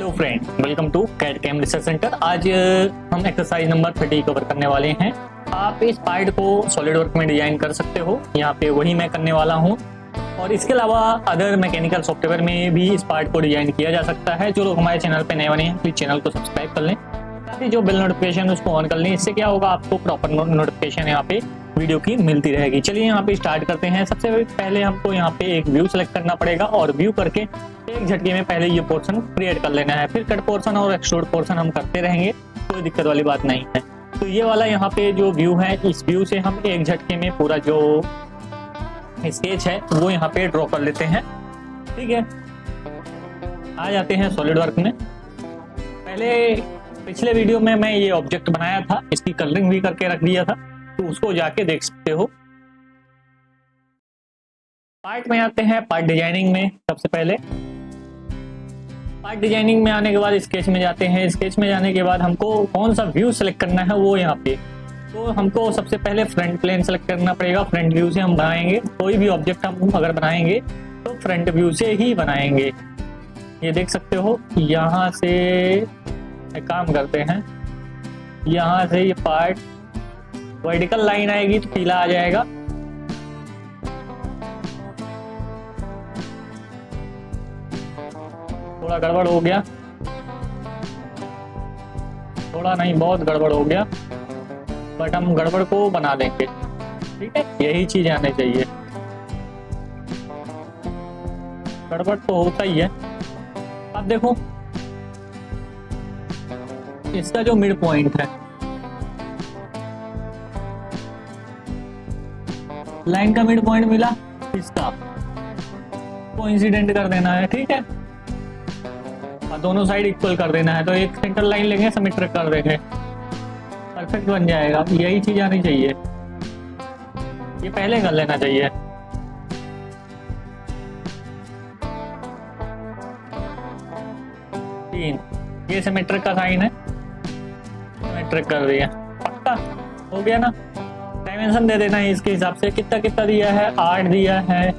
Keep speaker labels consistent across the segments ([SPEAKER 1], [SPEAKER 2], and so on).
[SPEAKER 1] Hello friend, welcome to CAD CAM research centre. आज हम exercise number 30 cover करने वाले हैं। आप इस पार्ट को सॉलिड वर्क में डिजाइन कर सकते हो, यहाँ पे वही मैं करने वाला हूँ। और इसके अलावा अदर मैकेनिकल सॉफ्टवेयर में भी इस पार्ट को डिजाइन किया जा सकता है। जो लोग हमारे चैनल पे नए बने हैं प्लीज चैनल को सब्सक्राइब कर लें, साथ ही जो बेल नोटिफिकेशन है उसको ऑन कर लें। इससे क्या होगा, आपको प्रॉपर नोटिफिकेशन यहाँ पे वीडियो की मिलती रहेगी। चलिए यहाँ पे स्टार्ट करते हैं। सबसे पहले हमको यहाँ पे एक व्यू सेलेक्ट करना पड़ेगा और व्यू करके एक झटके में पहले ये पोर्शन क्रिएट कर लेना है। फिर कट पोर्शन और एक्सट्रूड पोर्शन हम करते रहेंगे, कोई दिक्कत वाली बात नहीं है। तो ये वाला यहाँ पे जो व्यू है, इस व्यू से हम एक झटके में पूरा जो स्केच है वो यहाँ पे ड्रॉ कर लेते हैं। ठीक है, आ जाते हैं सॉलिड वर्क में। पिछले वीडियो में मैं ये ऑब्जेक्ट बनाया था, इसकी कलरिंग भी करके रख दिया था, तो उसको जाके देख सकते हो। पार्ट में आते हैं, पार्ट डिजाइनिंग में। सबसे पहले पार्ट डिजाइनिंग में आने के बाद स्केच में जाते हैं। स्केच में जाने के बाद हमको कौन सा व्यू सेलेक्ट करना है वो यहाँ पे, तो हमको सबसे पहले फ्रंट प्लेन सेलेक्ट करना पड़ेगा। फ्रंट व्यू से हम बनाएंगे, कोई भी ऑब्जेक्ट हम अगर बनाएंगे तो फ्रंट व्यू से ही बनाएंगे। ये देख सकते हो, यहाँ से एक काम करते हैं, यहाँ से ये पार्ट वर्टिकल लाइन आएगी तो पीला आ जाएगा। थोड़ा गड़बड़ हो गया, थोड़ा नहीं बहुत गड़बड़ हो गया, बट हम गड़बड़ को बना देंगे। ठीक है, यही चीज आनी चाहिए। गड़बड़ तो होता ही है। अब देखो इसका जो मिड पॉइंट है, लाइन का मिड पॉइंट मिला, इसका कोइंसिडेंट कर देना है। ठीक है, और दोनों साइड इक्वल कर देना है। तो एक सेंटर लाइन लेंगे, सिमेट्रिक कर देंगे, परफेक्ट बन जाएगा। यही चीज आनी चाहिए, ये पहले कर लेना चाहिए। तीन, ये सिमेट्रिक का साइन है, सिमेट्रिक कर दिया। पक्का हो गया ना। डायमेंशन दे देना है इसके हिसाब से, कितना कितना दिया है, 8 दिया है,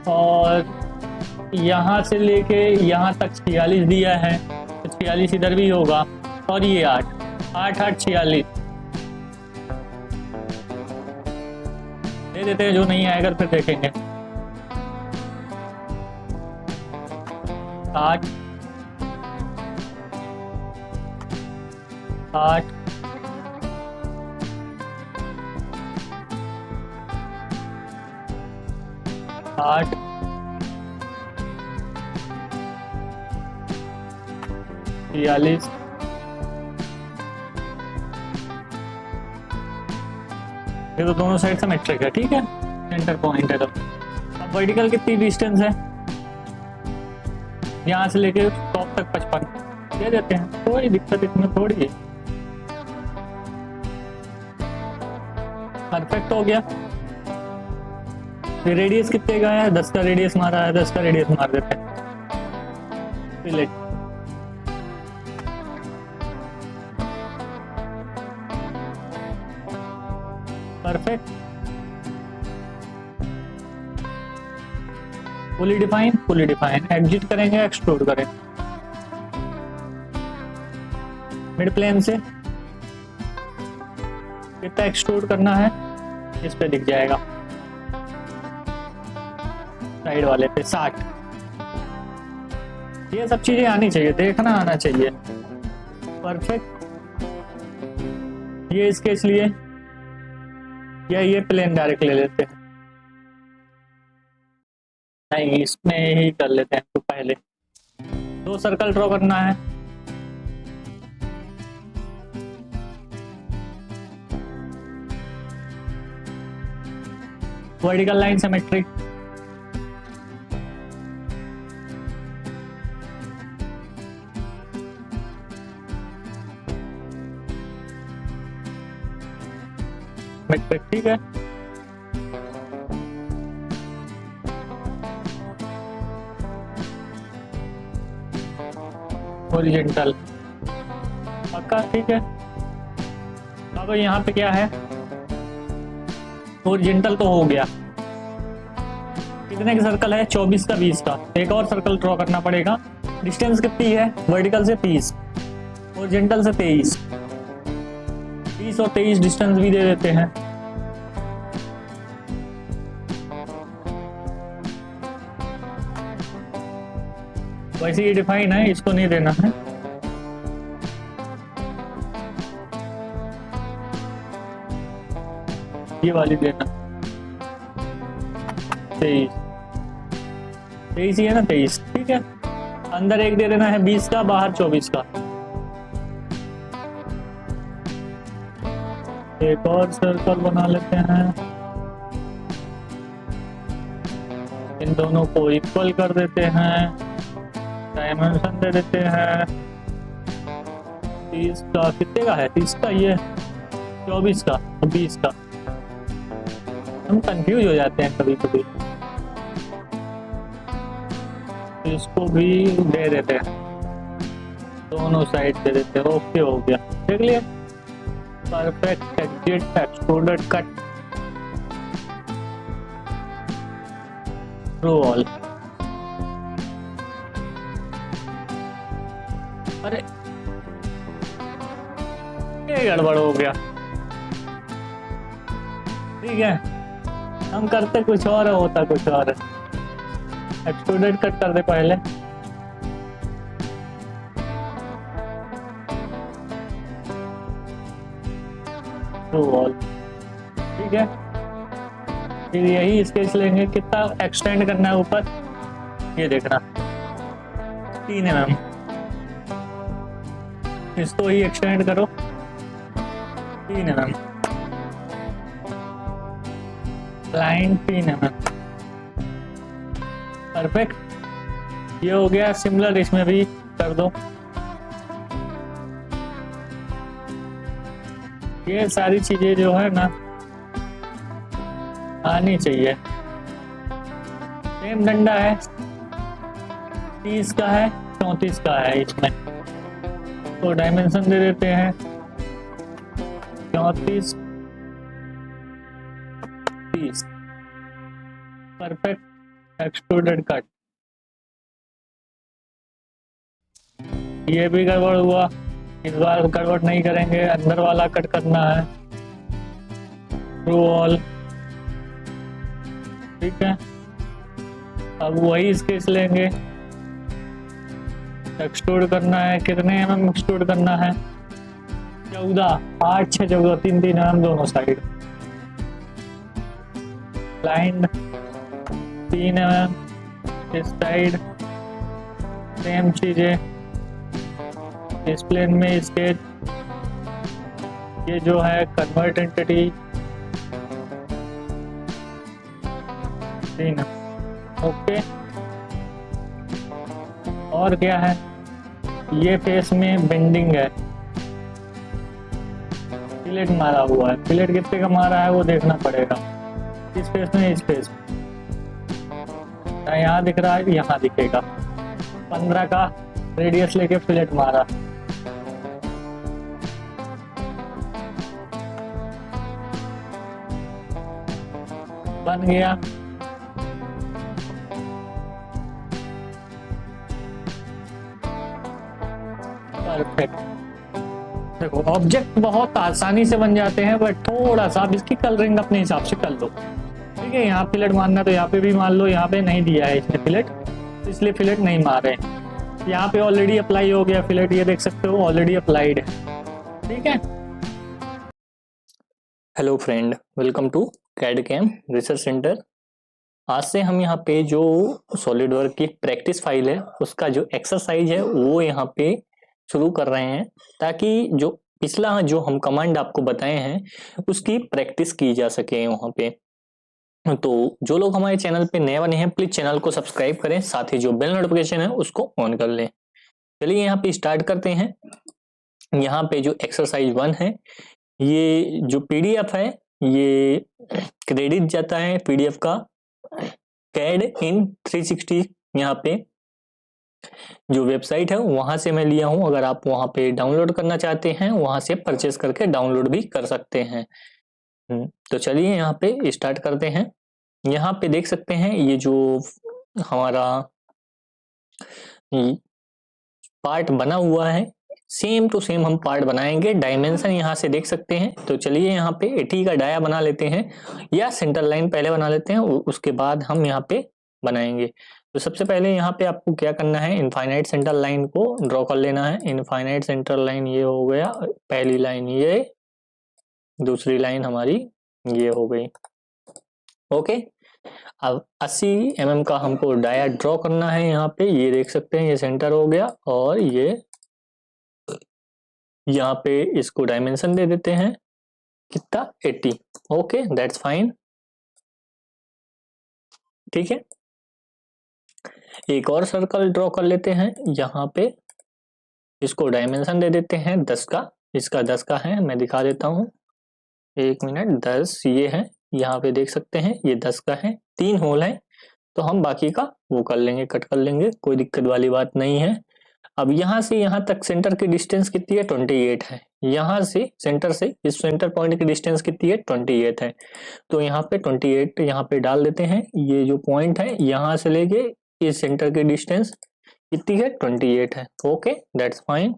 [SPEAKER 1] और यहाँ से लेके यहाँ तक 46 दिया है, तो 46 इधर भी होगा, और ये 8 8 8 46 दे देते हैं। जो नहीं आएगा फिर देखेंगे। 8 8 8 46 ये तो दोनों साइड से मेट्रिक है। ठीक है, सेंटर पॉइंट है। तो अब वर्टिकल कितनी डिस्टेंस है, यहाँ से लेके टॉप तक 55 दे देते हैं, कोई दिक्कत इसमें थोड़ी है। परफेक्ट हो गया। रेडियस कितने का है, 10 का रेडियस मारा है, 10 का रेडियस मार देते हैं। Perfect, fully define. एग्जिट करेंगे, एक्सट्रूड करें मिड प्लेन से। कितना एक्सट्रूड करना है इस पे दिख जाएगा, साइड वाले पे 60। ये सब चीजें आनी चाहिए, देखना आना चाहिए। परफेक्ट। ये स्केच लिए या ये प्लेन डायरेक्ट ले लेते हैं, नहीं इसमें ही कर लेते हैं। तो पहले 2 सर्कल ड्रॉ करना है। Vertical line symmetric, metric. ठीक है, हॉरिजॉन्टल पक्का। ठीक है, अब यहाँ पे क्या है, हॉरिजॉन्टल तो हो गया। कितने का सर्कल है, 24 का 20 का। एक और सर्कल ड्रॉ करना पड़ेगा डिस्टेंस कितनी है वर्टिकल से 30, हॉरिजॉन्टल से 23, 30 और 23 डिस्टेंस भी दे देते हैं। वैसे ये डिफाइन है, इसको नहीं देना है। ये वाली देना 23 ही है ना, 23 ठीक है। अंदर एक दे देना है 20 का, बाहर 24 का। एक और सर्कल बना लेते हैं, इन दोनों को इक्वल कर देते हैं, डायमेंशन दे देते हैं 30 का, कितने का है 30 का, ये 24 का और 20 का। हम कंफ्यूज हो जाते हैं कभी कभी, इसको भी दे देते हैं, दोनों साइड दे देते हैं। ओके हो गया, देख लिया, perfect exit extruded cut through all. अरे ये गड़बड़ हो गया, ठीक है, हम करते कुछ और है, होता कुछ और है। एक्सट्रूडेड कट कर दे पहले, थ्रू ऑल, ठीक है। फिर यही स्केच लेंगे, कितना एक्सटेंड करना है ऊपर, ये देखना 3 mm, इसको ही एक्सटेंड करो 3 mm, लाइन 3 mm, परफेक्ट। ये हो गया, सिमिलर इसमें भी कर दो। ये सारी चीजें जो है ना आनी चाहिए। सेम डंडा है, 30 का है, 34 का है, इसमें तो डायमेंशन दे देते हैं 34 30, परफेक्ट एक्सट्रूडेड कट। ये भी गड़बड़ हुआ, इस बार गड़बड़ नहीं करेंगे, अंदर वाला कट करना है थ्रू ऑल, ठीक है। अब वही स्केच लेंगे, एक्सट्रूड करना है, कितने mm एक्सट्रूड करना है 14, 8 6 14, 3 3 mm दोनों साइड, लाइन 3 mm इस साइड, सेम चीजें इस प्लेन में स्केच। ये जो है कन्वर्ट एंटिटी 3, ओके। और क्या है, ये फेस में बेंडिंग है, फिलेट मारा हुआ है, फिलेट कितने का मारा है वो देखना पड़ेगा, इस फेस में, इस फेस में यहाँ दिख रहा है, यहाँ दिखेगा 15 का रेडियस लेके फिलेट मारा, बन गया। परफेक्ट। देखो ऑब्जेक्ट बहुत आसानी से बन जाते हैं, बट थोड़ा सा इसकी कलरिंग अपने हिसाब से कर लो, ठीक है। यहाँ फिलेट मारना तो यहाँ पे भी मान लो, यहाँ पे नहीं दिया है इसने फिलेट, इसलिए फिलेट नहीं मार रहे। यहाँ पे ऑलरेडी अप्लाई हो गया फिलेट, ये देख सकते हो ऑलरेडी अप्लाइड है, ठीक है। Hello friend, welcome to CAD CAM research centre. आज से हम यहाँ पे जो सॉलिडवर्क की प्रैक्टिस फाइल है उसका जो एक्सरसाइज है वो यहाँ पे शुरू कर रहे हैं, ताकि जो पिछला जो हम कमांड आपको बताए हैं उसकी प्रैक्टिस की जा सके वहाँ पे। तो जो लोग हमारे चैनल पे नए बने हैं प्लीज चैनल को सब्सक्राइब करें, साथ ही जो बेल नोटिफिकेशन है उसको ऑन कर लें। चलिए यहाँ पे स्टार्ट करते हैं। यहाँ पे जो एक्सरसाइज 1 है, ये जो पीडीएफ है ये क्रेडिट जाता है पीडीएफ का कैड इन 360, यहाँ पे जो वेबसाइट है वहां से मैं लिया हूं। अगर आप वहां पे डाउनलोड करना चाहते हैं वहां से परचेस करके डाउनलोड भी कर सकते हैं। तो चलिए यहाँ पे स्टार्ट करते हैं। यहाँ पे देख सकते हैं ये जो हमारा पार्ट बना हुआ है, सेम टू सेम हम पार्ट बनाएंगे। डायमेंशन यहाँ से देख सकते हैं। तो चलिए यहाँ पे 80 का डाया बना लेते हैं, या सेंटर लाइन पहले बना लेते हैं, उसके बाद हम यहाँ पे बनाएंगे। तो सबसे पहले यहाँ पे आपको क्या करना है, इनफाइनाइट सेंटर लाइन को ड्रॉ कर लेना है। इनफाइनाइट सेंटर लाइन ये हो गया, पहली लाइन ये, दूसरी लाइन हमारी ये हो गई। ओके, अब 80 mm का हमको डाया ड्रॉ करना है। यहाँ पे ये देख सकते हैं, ये सेंटर हो गया, और ये यहाँ पे इसको डायमेंशन दे देते हैं कितना, 80। Okay, that's fine. ठीक है, एक और सर्कल ड्रॉ कर लेते हैं। यहाँ पे इसको डायमेंशन दे देते हैं 10 का, इसका 10 का है, मैं दिखा देता हूँ, 1 मिनट। 10 ये है, यहाँ पे देख सकते हैं ये 10 का है, 3 होल है, तो हम बाकी का वो कर लेंगे, कट कर लेंगे, कोई दिक्कत वाली बात नहीं है। अब यहाँ से यहाँ तक सेंटर की डिस्टेंस कितनी है, 28 है। यहाँ से सेंटर से इस सेंटर पॉइंट की डिस्टेंस कितनी है, 28 है। तो यहाँ पे 28 यहाँ पे डाल देते हैं। ये जो पॉइंट है यहाँ से लेके इस सेंटर की डिस्टेंस कितनी है, 28 है। Okay, that's fine.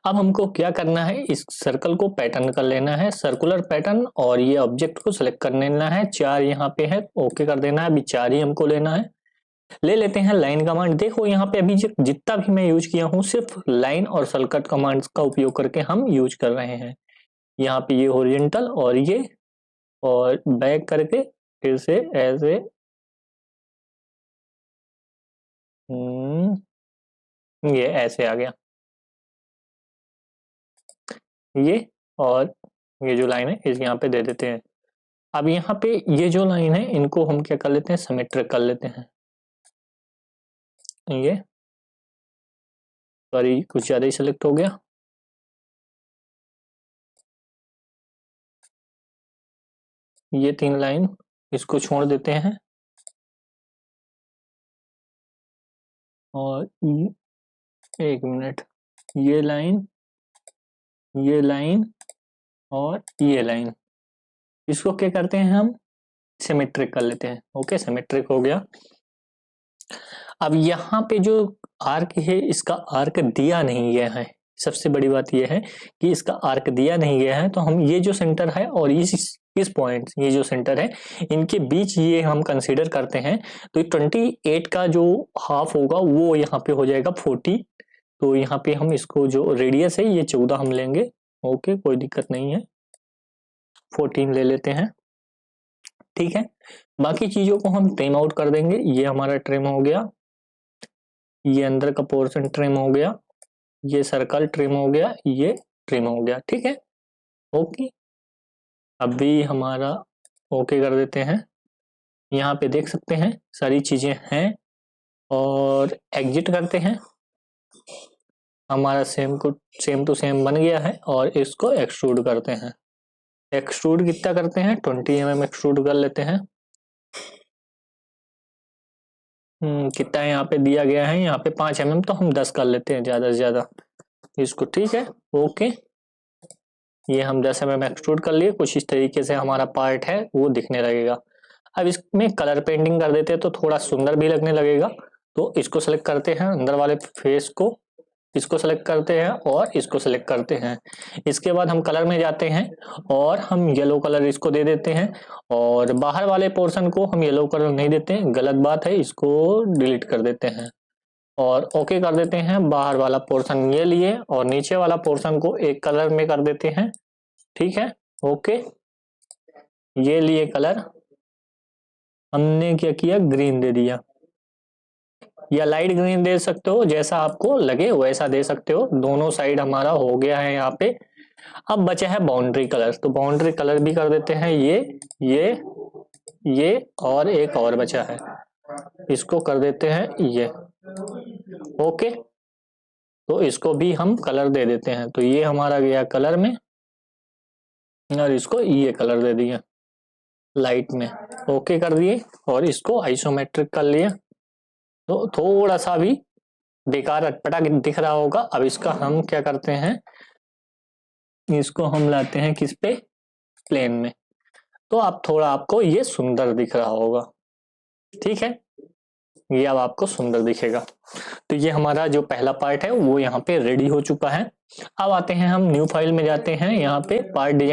[SPEAKER 1] अब हमको क्या करना है, इस सर्कल को पैटर्न कर लेना है, सर्कुलर पैटर्न, और ये ऑब्जेक्ट को सिलेक्ट कर लेना है। 4 यहाँ पे है, ओके कर देना है। अभी 4 ही हमको लेना है। ले लेते हैं लाइन कमांड। देखो यहाँ पे अभी जितना भी मैं यूज किया हूँ, सिर्फ लाइन और सर्कट कमांड्स का उपयोग करके हम यूज कर रहे हैं। यहाँ पे ये हॉरिजॉन्टल और ये, और बैक करके फिर से ऐसे, ये ऐसे आ गया ये, और ये जो लाइन है इस यहाँ पे दे देते हैं। अब यहाँ पे ये जो लाइन है इनको हम क्या कर लेते हैं, सिमेट्रिक कर लेते हैं। ये सॉरी, कुछ ज्यादा ही सिलेक्ट हो गया। ये 3 लाइन इसको छोड़ देते हैं, और 1 मिनट, ये लाइन, ये लाइन और ये लाइन, इसको क्या करते हैं, हम सिमेट्रिक कर लेते हैं। ओके, सिमेट्रिक हो गया। अब यहाँ पे जो आर्क है, इसका आर्क दिया नहीं गया है। सबसे बड़ी बात यह है कि इसका आर्क दिया नहीं गया है, तो हम ये जो सेंटर है और इस पॉइंट, ये जो सेंटर है, इनके बीच ये हम कंसीडर करते हैं। तो 28 का जो हाफ होगा वो यहाँ पे हो जाएगा 40। तो यहाँ पे हम इसको जो रेडियस है ये 14 हम लेंगे। ओके, कोई दिक्कत नहीं है, 14 ले लेते हैं। ठीक है, बाकी चीजों को हम ट्रिम आउट कर देंगे। ये हमारा ट्रिम हो गया, ये अंदर का पोर्शन ट्रिम हो गया, ये सर्कल ट्रिम हो गया, ये ट्रिम हो गया। ठीक है, ओके। अभी हमारा ओके कर देते हैं। यहाँ पे देख सकते हैं सारी चीजें हैं, और एग्जिट करते हैं। हमारा सेम टू सेम बन गया है, और इसको एक्सट्रूड करते हैं। एक्सट्रूड कितना करते हैं, 20 mm एक्सट्रूड कर लेते हैं। कितना यहाँ पे दिया गया है, यहाँ पे 5 mm, तो हम 10 कर लेते हैं ज्यादा से ज्यादा इसको। ठीक है, ओके, ये हम 10 mm एक्सट्रूड कर लिए। कुछ इस तरीके से हमारा पार्ट है वो दिखने लगेगा। अब इसमें कलर पेंटिंग कर देते हैं तो थोड़ा सुंदर भी लगने लगेगा। तो इसको सेलेक्ट करते हैं, अंदर वाले फेस को, इसको सेलेक्ट करते हैं और इसको सेलेक्ट करते हैं। इसके बाद हम कलर में जाते हैं और हम येलो कलर इसको दे देते हैं, और बाहर वाले पोर्शन को हम येलो कलर नहीं देते, गलत बात है, इसको डिलीट कर देते हैं और ओके कर देते हैं। बाहर वाला पोर्शन ये लिए, और नीचे वाला पोर्शन को एक कलर में कर देते हैं। ठीक है, ओके, ये लिए कलर, हमने क्या किया, ग्रीन दे दिया, या लाइट ग्रीन दे सकते हो, जैसा आपको लगे वैसा दे सकते हो। दोनों साइड हमारा हो गया है यहाँ पे। अब बचा है बाउंड्री कलर, तो बाउंड्री कलर भी कर देते हैं, ये और एक और बचा है, इसको कर देते हैं ये। ओके, तो इसको भी हम कलर दे देते हैं। तो ये हमारा गया कलर में, और इसको ये कलर दे दिए लाइट में। ओके कर दिए, और इसको आइसोमेट्रिक कर लिए। तो थोड़ा सा भी बेकार अटपटा दिख रहा होगा। अब इसका हम क्या करते हैं, इसको हम लाते हैं किस पे, प्लेन में। तो आप थोड़ा, आपको ये सुंदर दिख रहा होगा। ठीक है, ये अब आपको सुंदर दिखेगा। तो ये हमारा जो पहला पार्ट है वो यहाँ पे रेडी हो चुका है। अब आते हैं हम न्यू फाइल में जाते हैं, यहाँ पे पार्ट डिजाइन